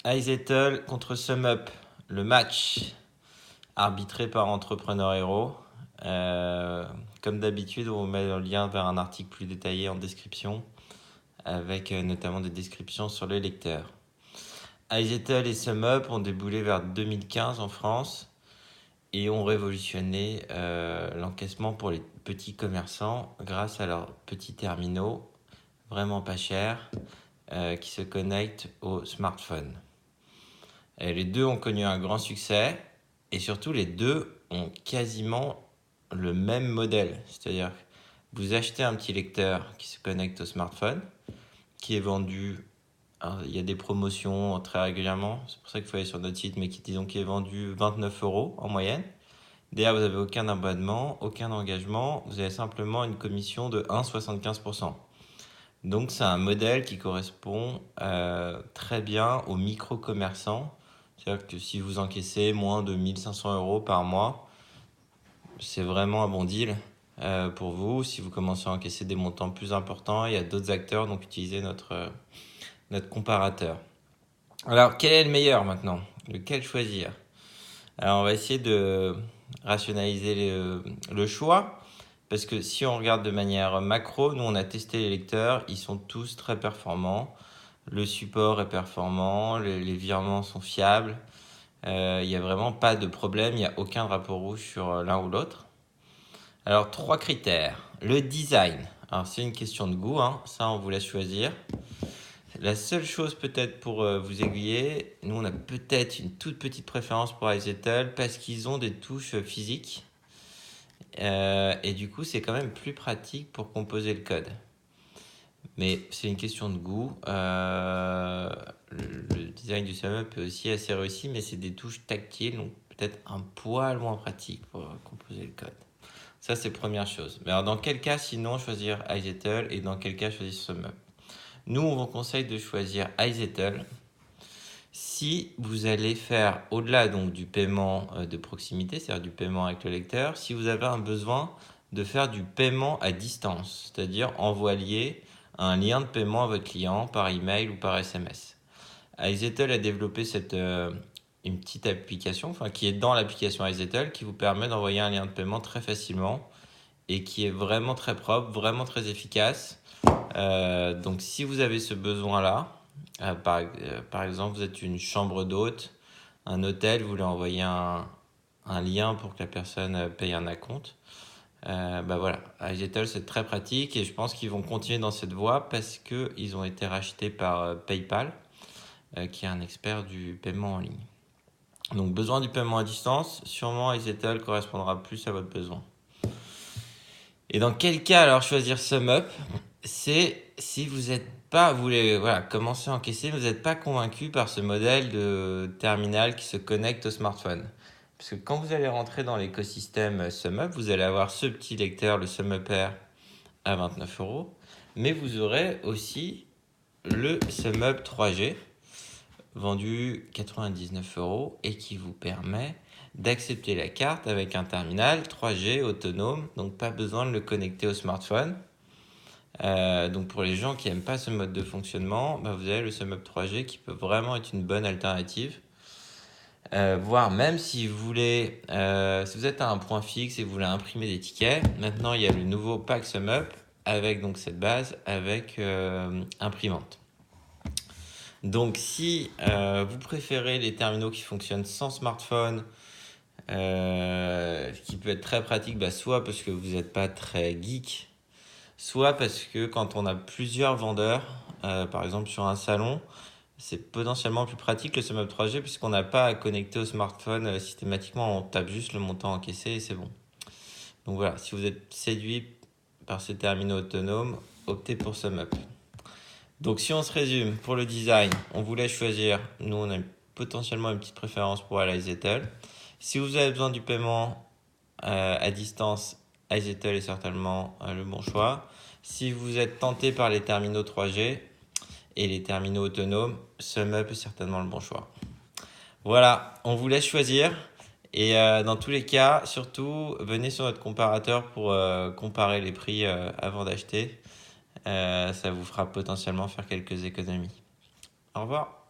iZettle contre SumUp, le match arbitré par Entrepreneur Hero. Comme d'habitude, on vous met le lien vers un article plus détaillé en description, avec notamment des descriptions sur le lecteur. iZettle et SumUp ont déboulé vers 2015 en France et ont révolutionné l'encaissement pour les petits commerçants grâce à leurs petits terminaux vraiment pas chers qui se connectent au smartphone. Et les deux ont connu un grand succès et surtout les deux ont quasiment le même modèle. C'est-à-dire que vous achetez un petit lecteur qui se connecte au smartphone, qui est vendu. Alors, il y a des promotions très régulièrement, c'est pour ça qu'il faut aller sur notre site, mais qui est vendu 29 € en moyenne. D'ailleurs, vous n'avez aucun abonnement, aucun engagement, vous avez simplement une commission de 1,75%. Donc c'est un modèle qui correspond très bien aux micro-commerçants. C'est-à-dire que si vous encaissez moins de 1 500 € par mois, c'est vraiment un bon deal pour vous. Si vous commencez à encaisser des montants plus importants, il y a d'autres acteurs, donc utilisez notre comparateur. Alors, quel est le meilleur maintenant? Lequel choisir? Alors, on va essayer de rationaliser le choix. Parce que si on regarde de manière macro, nous on a testé les lecteurs, ils sont tous très performants. Le support est performant, les virements sont fiables. Il n'y a vraiment pas de problème, il n'y a aucun drapeau rouge sur l'un ou l'autre. Alors, 3 critères. Le design. Alors, c'est une question de goût, hein. Ça on vous laisse choisir. La seule chose peut-être pour vous aiguiller, nous on a peut-être une toute petite préférence pour iZettle parce qu'ils ont des touches physiques. Et du coup, c'est quand même plus pratique pour composer le code. Mais c'est une question de goût. Le design du SumUp est aussi assez réussi, mais c'est des touches tactiles, donc peut-être un poil moins pratique pour composer le code. Ça, c'est première chose. Mais alors, dans quel cas, sinon, choisir iZettle et dans quel cas choisir SumUp? Nous, on vous conseille de choisir iZettle si vous allez faire au-delà donc du paiement de proximité, c'est-à-dire du paiement avec le lecteur, si vous avez un besoin de faire du paiement à distance, c'est-à-dire envoyer un lien de paiement à votre client par email ou par SMS. iZettle a développé une petite application, qui est dans l'application iZettle, qui vous permet d'envoyer un lien de paiement très facilement et qui est vraiment très propre, vraiment très efficace. Donc si vous avez ce besoin-là, par exemple, vous êtes une chambre d'hôte, un hôtel, vous voulez envoyer un lien pour que la personne paye un acompte. Voilà, iZettle c'est très pratique et je pense qu'ils vont continuer dans cette voie parce qu'ils ont été rachetés par PayPal, qui est un expert du paiement en ligne. Donc besoin du paiement à distance, sûrement iZettle correspondra plus à votre besoin. Et dans quel cas alors choisir SumUp? C'est si vous voulez commencer à encaisser, mais vous n'êtes pas convaincu par ce modèle de terminal qui se connecte au smartphone. Parce que quand vous allez rentrer dans l'écosystème SumUp, vous allez avoir ce petit lecteur, le SumUp Air, à 29 €, mais vous aurez aussi le SumUp 3G, vendu 99 € et qui vous permet d'accepter la carte avec un terminal 3G autonome, donc pas besoin de le connecter au smartphone. Donc pour les gens qui n'aiment pas ce mode de fonctionnement, vous avez le SumUp 3G qui peut vraiment être une bonne alternative. Voire même si vous voulez, si vous êtes à un point fixe et vous voulez imprimer des tickets, maintenant il y a le nouveau pack SumUp avec donc cette base avec imprimante. Donc si vous préférez les terminaux qui fonctionnent sans smartphone, qui peut être très pratique, soit parce que vous n'êtes pas très geek, soit parce que quand on a plusieurs vendeurs, par exemple sur un salon, c'est potentiellement plus pratique le SumUp 3G puisqu'on n'a pas à connecter au smartphone systématiquement, on tape juste le montant encaissé et c'est bon. Donc voilà, si vous êtes séduit par ces terminaux autonomes, optez pour SumUp. Donc si on se résume, pour le design, on voulait choisir, nous on a potentiellement une petite préférence pour iZettle. Si vous avez besoin du paiement à distance, iZettle est certainement le bon choix. Si vous êtes tenté par les terminaux 3G et les terminaux autonomes, SumUp est certainement le bon choix. Voilà, on vous laisse choisir. Et dans tous les cas, surtout, venez sur notre comparateur pour comparer les prix avant d'acheter. Ça vous fera potentiellement faire quelques économies. Au revoir.